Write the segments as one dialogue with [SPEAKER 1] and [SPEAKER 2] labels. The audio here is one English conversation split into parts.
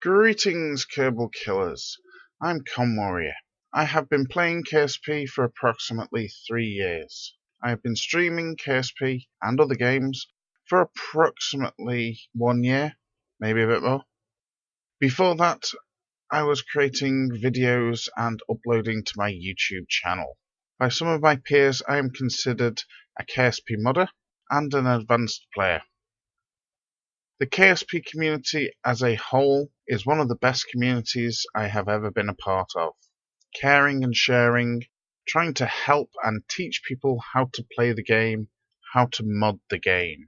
[SPEAKER 1] Greetings, Kerbal Killers. I'm Con Warrior. I have been playing KSP for approximately 3 years. I have been streaming KSP and other games for approximately 1 year, maybe a bit more. Before that, I was creating videos and uploading to my YouTube channel. By some of my peers, I am considered a KSP modder and an advanced player. The KSP community as a whole is one of the best communities I have ever been a part of. Caring and sharing, trying to help and teach people how to play the game, how to mod the game.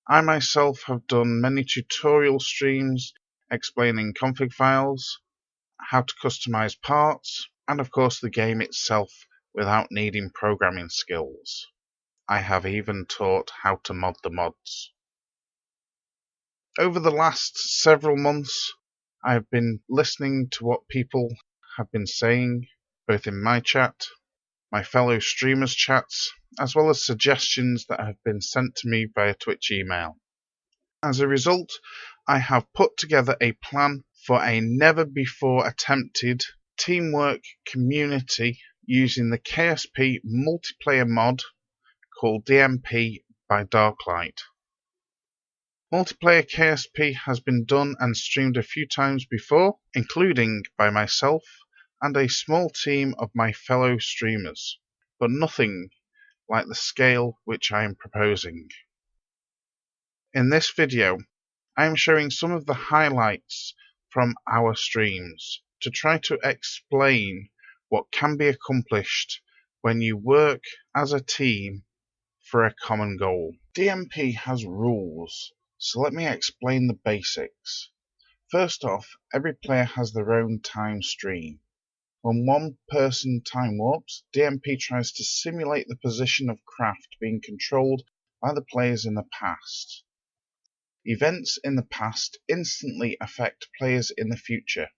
[SPEAKER 1] I myself have done many tutorial streams explaining config files, how to customize parts, and of course the game itself without needing programming skills. I have even taught how to mod the mods. Over the last several months, I have been listening to what people have been saying, both in my chat, my fellow streamers' chats, as well as suggestions that have been sent to me via Twitch email. As a result, I have put together a plan for a never-before-attempted teamwork community using the KSP multiplayer mod called DMP by Darklight. Multiplayer KSP has been done and streamed a few times before, including by myself and a small team of my fellow streamers, but nothing like the scale which I am proposing. In this video, I am showing some of the highlights from our streams to try to explain what can be accomplished when you work as a team for a common goal. DMP has rules. So let me explain the basics. First off, every player has their own time stream. When one person time warps, DMP tries to simulate the position of craft being controlled by the players in the past. Events in the past instantly affect players in the future.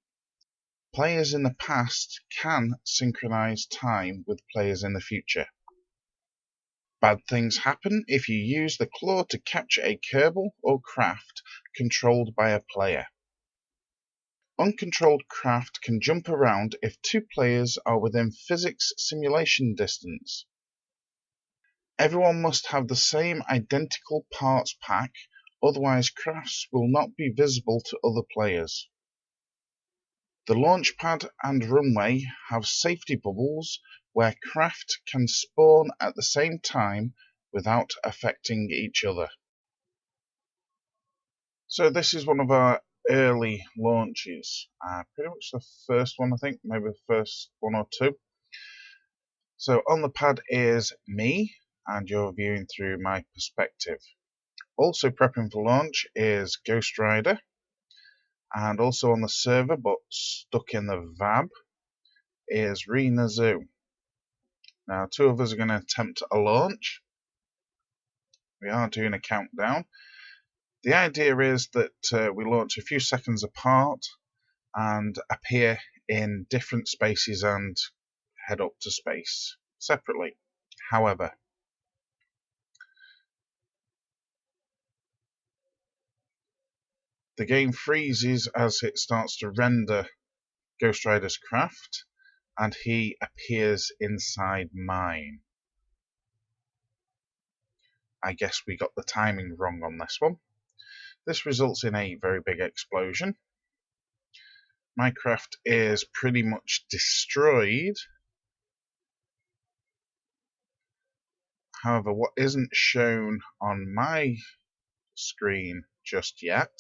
[SPEAKER 1] Players in the past can synchronize time with players in the future. Bad things happen if you use the claw to capture a Kerbal or craft controlled by a player. Uncontrolled craft can jump around if two players are within physics simulation distance. Everyone must have the same identical parts pack, otherwise crafts will not be visible to other players. The launch pad and runway have safety bubbles where craft can spawn at the same time without affecting each other. So this is one of our early launches, pretty much the first one, I think, maybe the first one or two. So on the pad is me, and you're viewing through my perspective. Also prepping for launch is Ghost Rider, and also on the server but stuck in the VAB is Rena Zoo. Now, two of us are going to attempt a launch. We are doing a countdown. The idea is that we launch a few seconds apart and appear in different spaces and head up to space separately. However, the game freezes as it starts to render Ghost Rider's craft, and he appears inside mine. I guess we got the timing wrong on this one. This results in a very big explosion. My craft is pretty much destroyed. However, what isn't shown on my screen just yet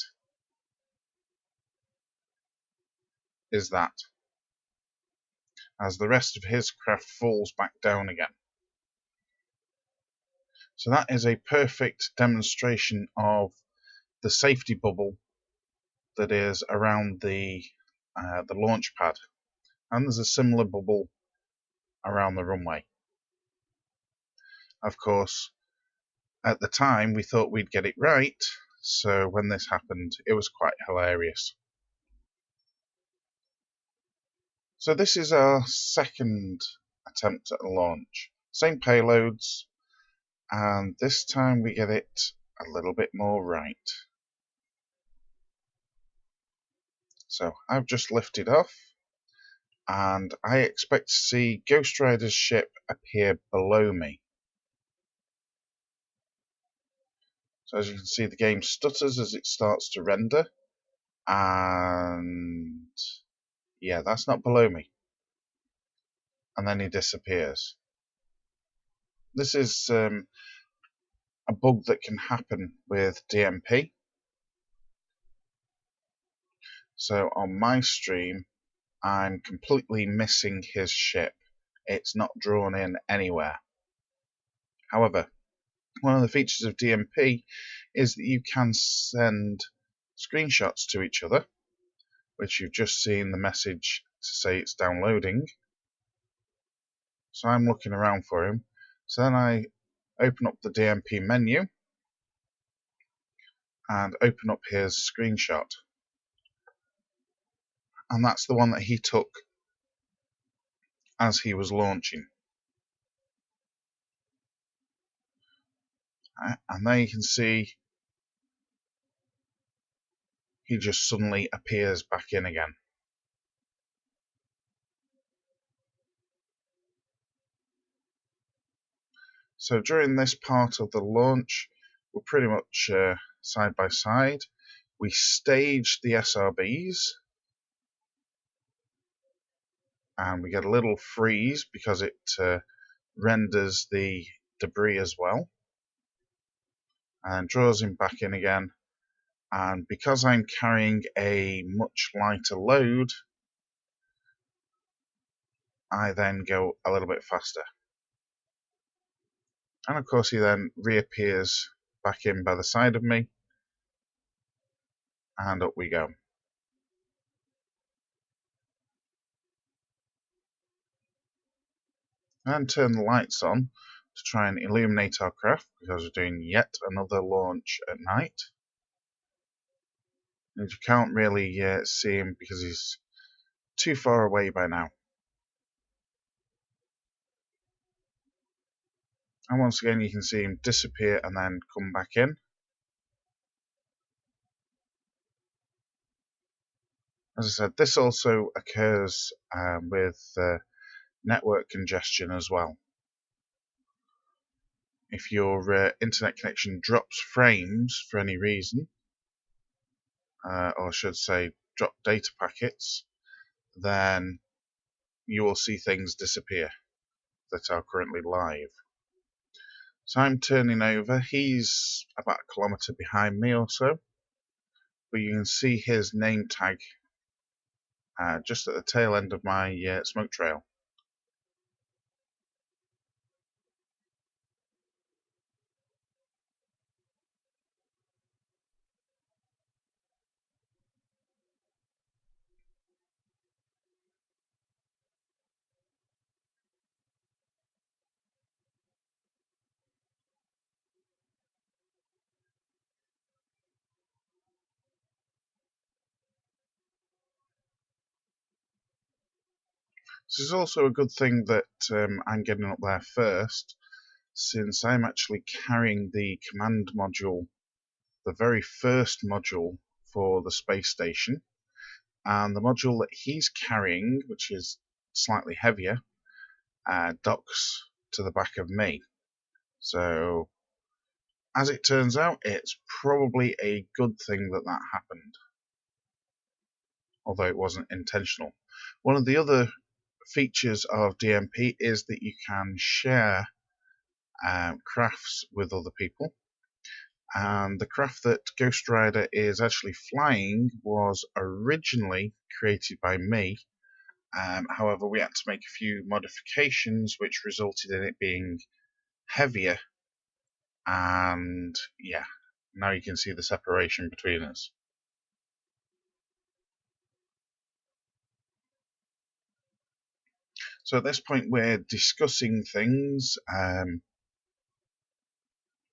[SPEAKER 1] is that, as the rest of his craft falls back down again. So that is a perfect demonstration of the safety bubble that is around the launch pad, and there's a similar bubble around the runway. Of course, at the time we thought we'd get it right, so when this happened it was quite hilarious. So this is our second attempt at a launch. Same payloads, and this time we get it a little bit more right. So I've just lifted off, and I expect to see Ghost Rider's ship appear below me. So as you can see, the game stutters as it starts to render, and yeah, that's not below me. And then he disappears. This is a bug that can happen with DMP. So on my stream, I'm completely missing his ship. It's not drawn in anywhere. However, one of the features of DMP is that you can send screenshots to each other, which you've just seen the message to say it's downloading. So I'm looking around for him. So then I open up the DMP menu and open up his screenshot. And that's the one that he took as he was launching. And there you can see he just suddenly appears back in again. So during this part of the launch, we're pretty much side by side. We stage the SRBs, and we get a little freeze because it renders the debris as well, and draws him back in again. And because I'm carrying a much lighter load, I then go a little bit faster. And of course he then reappears back in by the side of me, and up we go. And turn the lights on to try and illuminate our craft, because we're doing yet another launch at night. And you can't really see him because he's too far away by now. And once again you can see him disappear and then come back in. As I said, this also occurs with network congestion as well. If your internet connection drops frames for any reason, or I should say drop data packets, then you will see things disappear that are currently live. So I'm turning over. He's about a kilometre behind me or so, but you can see his name tag just at the tail end of my smoke trail. This is also a good thing that I'm getting up there first, since I'm actually carrying the command module, the very first module for the space station, and the module that he's carrying, which is slightly heavier, docks to the back of me. So as it turns out, it's probably a good thing that that happened, although it wasn't intentional. One of the other features of DMP is that you can share crafts with other people. And the craft that Ghost Rider is actually flying was originally created by me. However, we had to make a few modifications which resulted in it being heavier, and yeah, now you can see the separation between us. So at this point we're discussing things,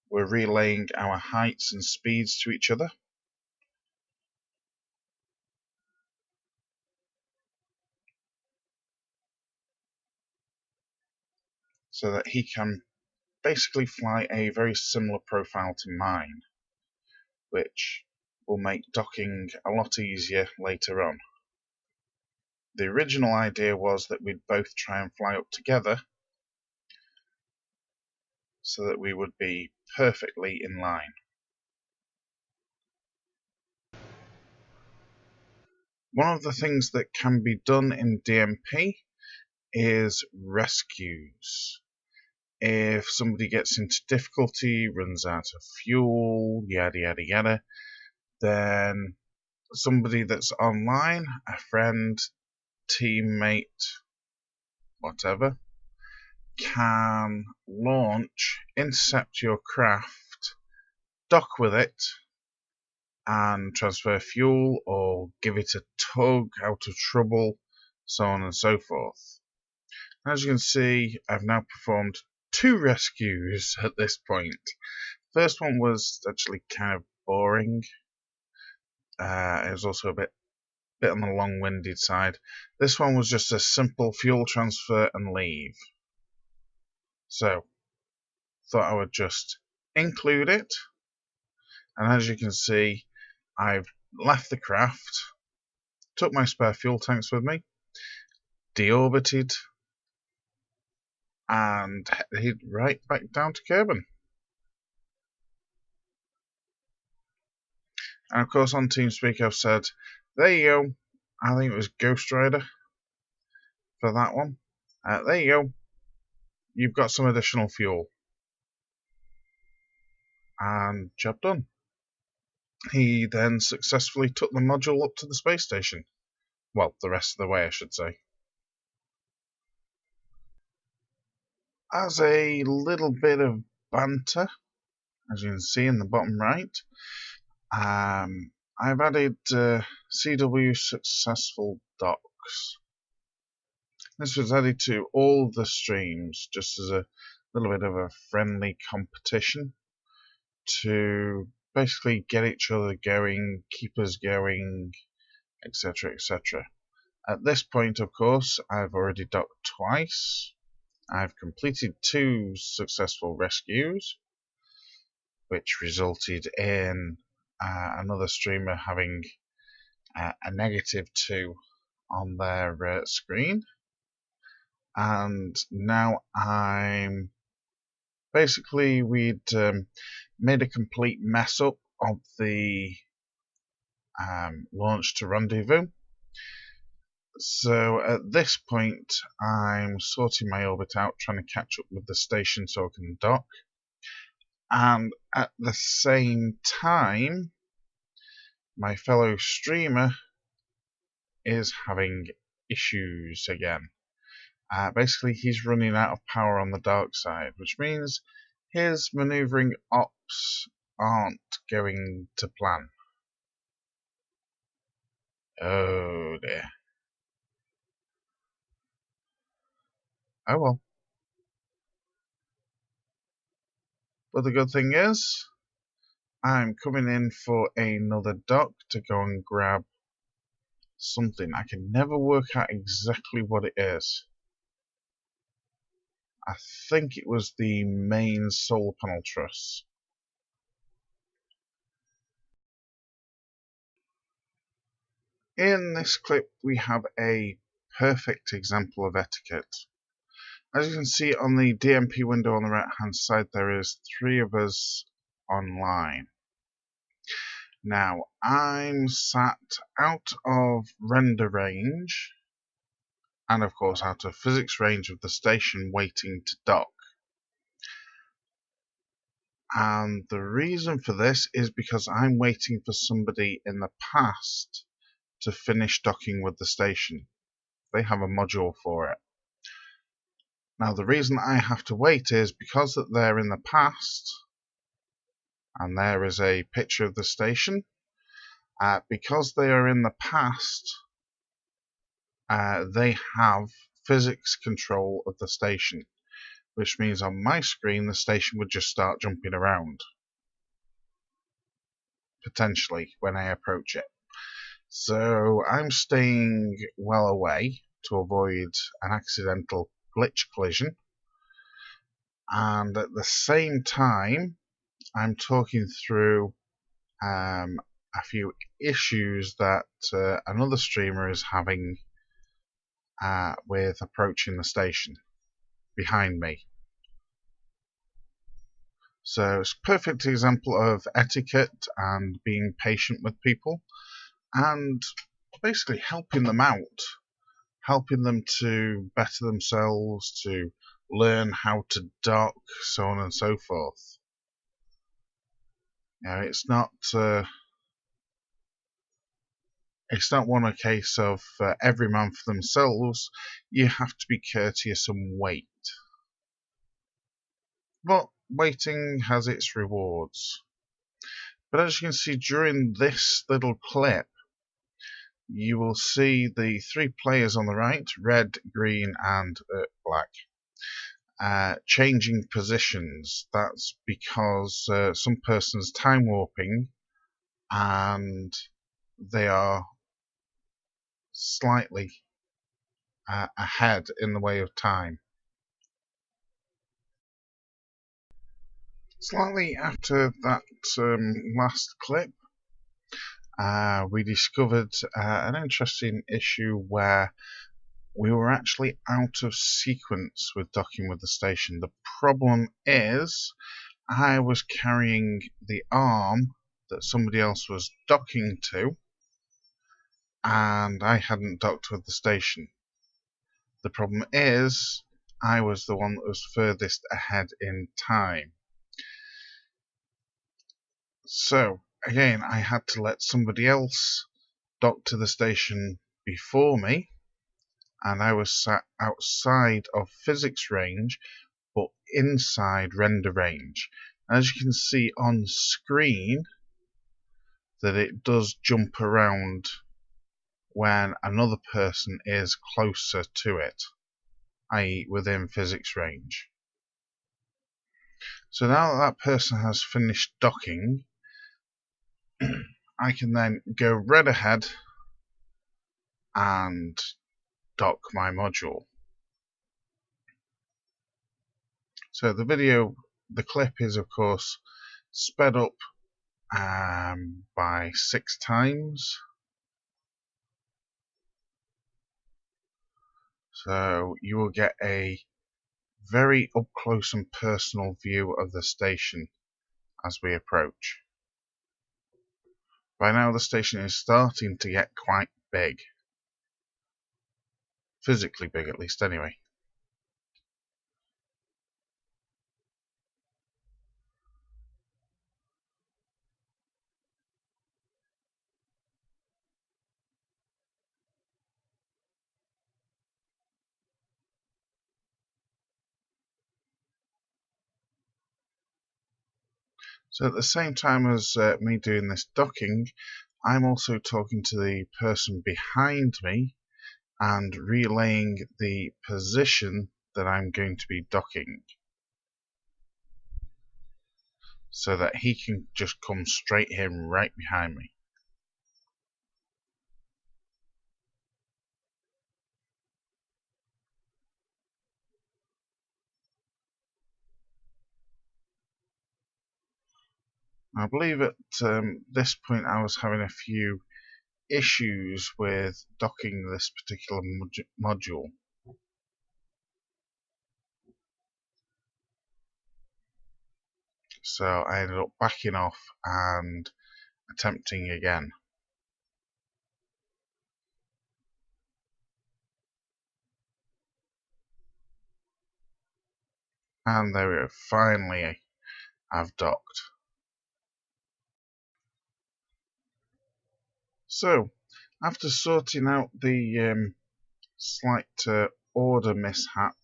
[SPEAKER 1] we're relaying our heights and speeds to each other. So that he can basically fly a very similar profile to mine, which will make docking a lot easier later on. The original idea was that we'd both try and fly up together so that we would be perfectly in line. One of the things that can be done in DMP is rescues. If somebody gets into difficulty, runs out of fuel, yada yada yada, then somebody that's online, a friend, teammate, whatever, can launch, intercept your craft, dock with it, and transfer fuel or give it a tug out of trouble, so on and so forth. As you can see, I've now performed 2 rescues at this point. First one was actually kind of boring. It was also a bit on the long-winded side. This one was just a simple fuel transfer and leave. So, thought I would just include it. And as you can see, I've left the craft, took my spare fuel tanks with me, deorbited, and headed right back down to Kerbal. And of course on TeamSpeak I've said, there you go, I think it was Ghost Rider for that one. There you go, you've got some additional fuel. And job done. He then successfully took the module up to the space station. Well, the rest of the way, I should say. As a little bit of banter, as you can see in the bottom right, I've added CW successful docks. This was added to all the streams just as a little bit of a friendly competition to basically get each other going, keep us going, etc., etc. At this point, of course, I've already docked twice. I've completed 2 successful rescues, which resulted in another streamer having a -2 on their screen. And now I'm basically, we'd made a complete mess up of the launch to rendezvous. So at this point, I'm sorting my orbit out, trying to catch up with the station so I can dock. And at the same time, my fellow streamer is having issues again. Basically, he's running out of power on the dark side, which means his maneuvering ops aren't going to plan. Oh dear. Oh well. But the good thing is, I'm coming in for another dock to go and grab something. I can never work out exactly what it is. I think it was the main solar panel truss. In this clip, we have a perfect example of etiquette. As you can see on the DMP window on the right hand side, there is 3 of us online. Now, I'm sat out of render range, and of course out of physics range of the station waiting to dock. And the reason for this is because I'm waiting for somebody in the past to finish docking with the station. They have a module for it. Now the reason I have to wait is because that they're in the past, and there is a picture of the station. Because they are in the past, they have physics control of the station, which means on my screen the station would just start jumping around, potentially, when I approach it. So I'm staying well away to avoid an accidental glitch collision, and at the same time I'm talking through a few issues that another streamer is having with approaching the station behind me. So it's a perfect example of etiquette and being patient with people and basically helping them out, helping them to better themselves, to learn how to dock, so on and so forth. You know, it's not one a case of every man for themselves. You have to be courteous and wait. But waiting has its rewards. But as you can see during this little clip, you will see the three players on the right, red, green, and black, changing positions. That's because some person's time warping and they are slightly ahead in the way of time. Slightly after that last clip, we discovered an interesting issue where we were actually out of sequence with docking with the station. The problem is I was carrying the arm that somebody else was docking to, and I hadn't docked with the station. The problem is I was the one that was furthest ahead in time. So, again, I had to let somebody else dock to the station before me, and I was sat outside of physics range, but inside render range. As you can see on screen, that it does jump around when another person is closer to it, i.e. within physics range. So now that that person has finished docking, I can then go right ahead and dock my module. So the clip is of course sped up by 6 times. So you will get a very up close and personal view of the station as we approach. By now the station is starting to get quite big. Physically big, at least, anyway. So at the same time as me doing this docking, I'm also talking to the person behind me and relaying the position that I'm going to be docking, so that he can just come straight in right behind me. I believe at this point I was having a few issues with docking this particular module. So I ended up backing off and attempting again. And there we go, finally I've docked. So, after sorting out the slight order mishap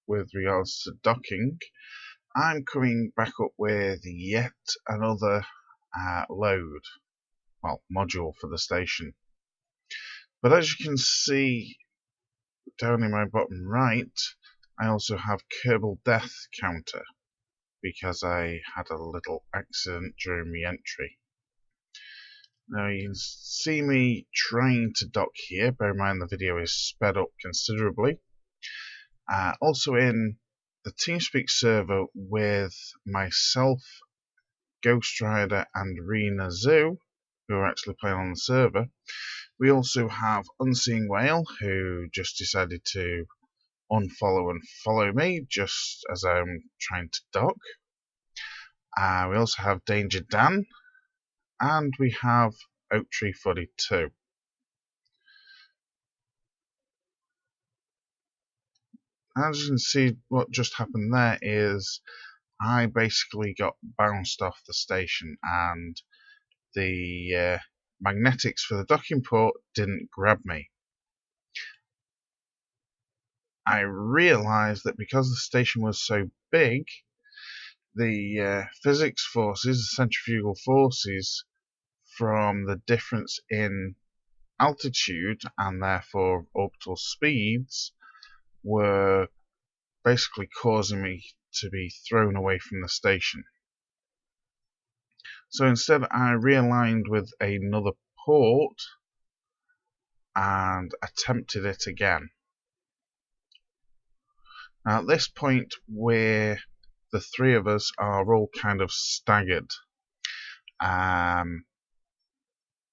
[SPEAKER 1] with regards to docking, I'm coming back up with yet another module for the station. But as you can see down in my bottom right, I also have Kerbal death counter, because I had a little accident during re-entry. Now you can see me trying to dock here. Bear in mind the video is sped up considerably. Also in the TeamSpeak server with myself, Ghost Rider and Rena Zoo, who are actually playing on the server, We also have Unseen Whale, who just decided to unfollow and follow me just as I'm trying to dock. We also have Danger Dan, and we have Oak Tree 42. As you can see, what just happened there is I basically got bounced off the station, and the magnetics for the docking port didn't grab me. I realized that because the station was so big, the physics forces, the centrifugal forces from the difference in altitude and therefore orbital speeds were basically causing me to be thrown away from the station. So instead I realigned with another port and attempted it again. Now at this point where the three of us are all kind of staggered,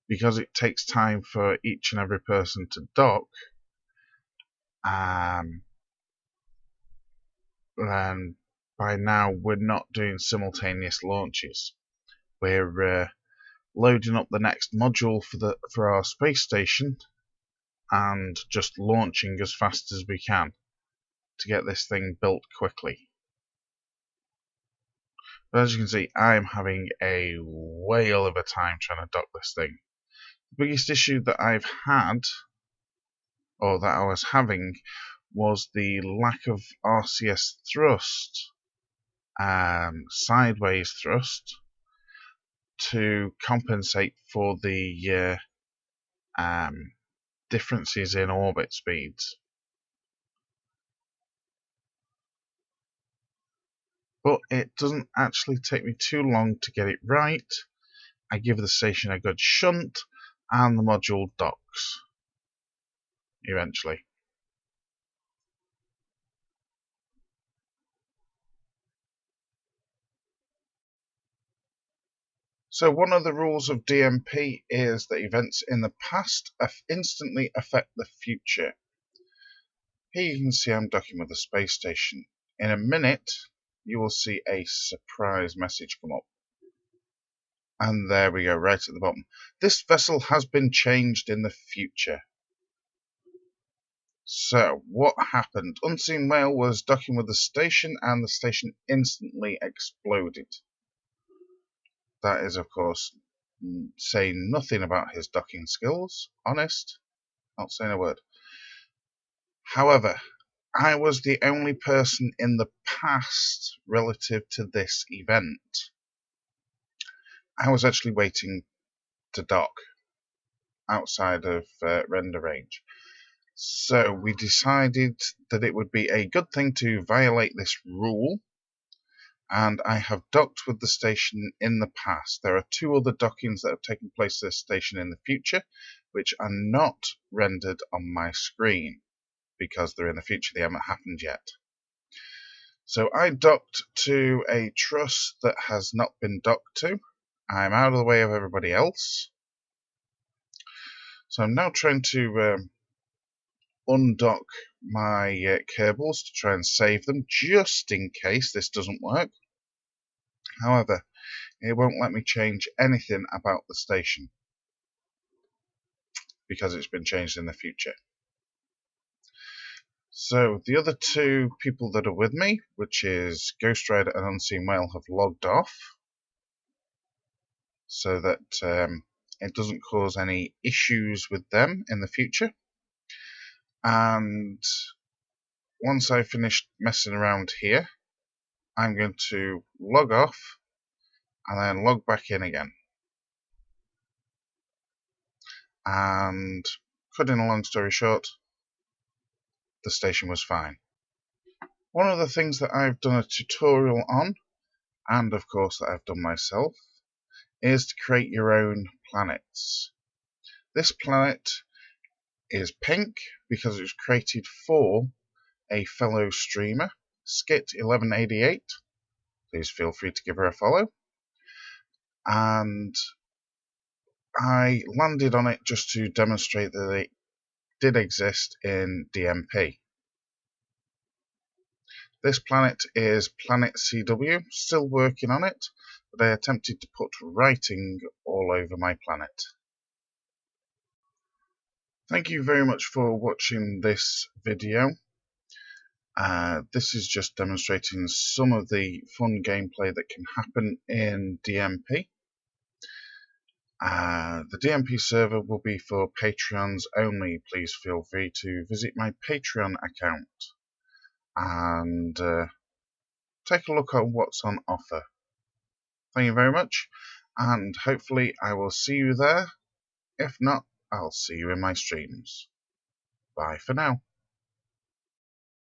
[SPEAKER 1] because it takes time for each and every person to dock, and by now we're not doing simultaneous launches. We're loading up the next module for our space station and just launching as fast as we can to get this thing built quickly. But as you can see, I'm having a whale of a time trying to dock this thing. The biggest issue that I've had, or that I was having, was the lack of RCS thrust, sideways thrust, to compensate for the differences in orbit speeds. But it doesn't actually take me too long to get it right. I give the station a good shunt, and the module docks eventually. So one of the rules of DMP is that events in the past instantly affect the future. Here you can see I'm docking with the space station. In a minute, you will see a surprise message come up. And there we go, right at the bottom. This vessel has been changed in the future. So, what happened? Unseen Whale was docking with the station, and the station instantly exploded. That is, of course, saying nothing about his docking skills. Honest, not saying a word. However, I was the only person in the past relative to this event. I was actually waiting to dock outside of render range. So we decided that it would be a good thing to violate this rule, and I have docked with the station in the past. There are two other dockings that have taken place at this station in the future, which are not rendered on my screen, because they're in the future, they haven't happened yet. So I docked to a truss that has not been docked to. I'm out of the way of everybody else. So I'm now trying to undock my Kerbals to try and save them, just in case this doesn't work. However, it won't let me change anything about the station, because it's been changed in the future. So the other two people that are with me, which is Ghost Rider and Unseen Whale, have logged off, so that it doesn't cause any issues with them in the future. And once I've finished messing around here, I'm going to log off and then log back in again. And cutting a long story short, the station was fine. One of the things that I've done a tutorial on, and of course that I've done myself, is to create your own planets. This planet is pink because it was created for a fellow streamer, Skit1188. Please feel free to give her a follow. And I landed on it just to demonstrate that it did exist in DMP. This planet is Planet CW, still working on it, but I attempted to put writing all over my planet. Thank you very much for watching this video. This is just demonstrating some of the fun gameplay that can happen in DMP. The DMP server will be for Patreons only. Please feel free to visit my Patreon account and take a look at what's on offer. Thank you very much, and hopefully I will see you there. If not, I'll see you in my streams. Bye for now.